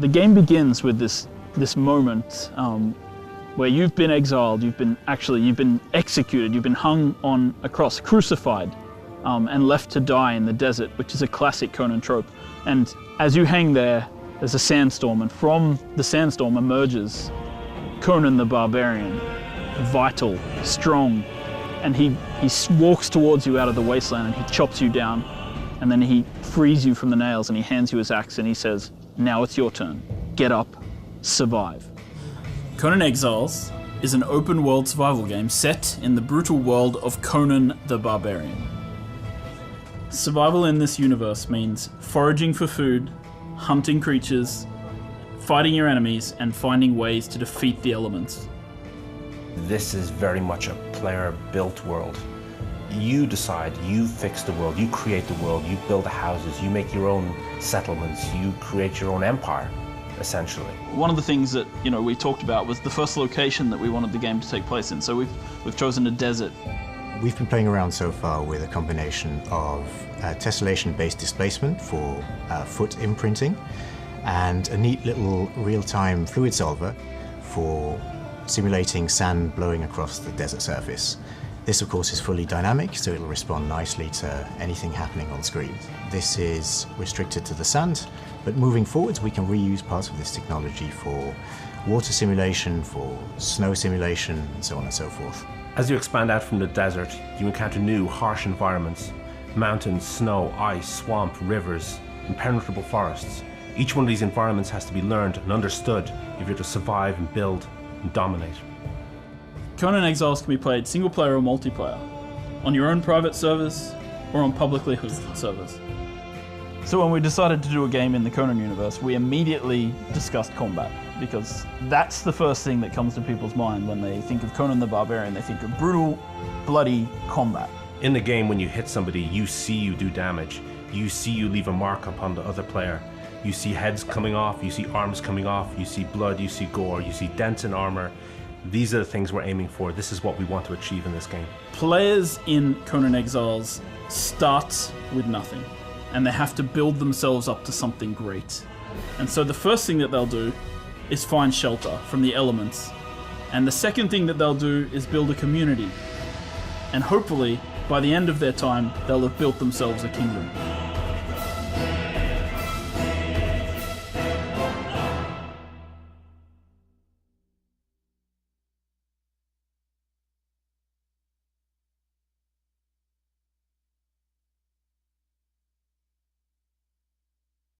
The game begins with this moment where you've been exiled, you've been executed, you've been hung on a cross, crucified, and left to die in the desert, which is a classic Conan trope. And as you hang there, there's a sandstorm, and from the sandstorm emerges Conan the Barbarian, vital, strong, and he walks towards you out of the wasteland and he chops you down, and then he frees you from the nails and he hands you his axe and he says, "Now it's your turn. Get up, survive." Conan Exiles is an open-world survival game set in the brutal world of Conan the Barbarian. Survival in this universe means foraging for food, hunting creatures, fighting your enemies, and finding ways to defeat the elements. This is very much a player-built world. You decide, you fix the world, you create the world, you build the houses, you make your own settlements, you create your own empire, essentially. One of the things that we talked about was the first location that we wanted the game to take place in. So we've chosen a desert. We've been playing around so far with a combination of tessellation-based displacement for foot imprinting and a neat little real-time fluid solver for simulating sand blowing across the desert surface. This, of course, is fully dynamic, so it'll respond nicely to anything happening on screen. This is restricted to the sand, but moving forwards, we can reuse parts of this technology for water simulation, for snow simulation, and so on and so forth. As you expand out from the desert, you encounter new, harsh environments. Mountains, snow, ice, swamp, rivers, impenetrable forests. Each one of these environments has to be learned and understood if you're to survive and build and dominate. Conan Exiles can be played single player or multiplayer, on your own private servers or on publicly hosted servers. So when we decided to do a game in the Conan universe, we immediately discussed combat, because that's the first thing that comes to people's mind when they think of Conan the Barbarian. They think of brutal, bloody combat. In the game, when you hit somebody, you see you do damage. You see you leave a mark upon the other player. You see heads coming off, you see arms coming off, you see blood, you see gore, you see dents in armor. These are the things we're aiming for. This is what we want to achieve in this game. Players in Conan Exiles start with nothing, and they have to build themselves up to something great. And so the first thing that they'll do is find shelter from the elements. And the second thing that they'll do is build a community. And hopefully, by the end of their time, they'll have built themselves a kingdom.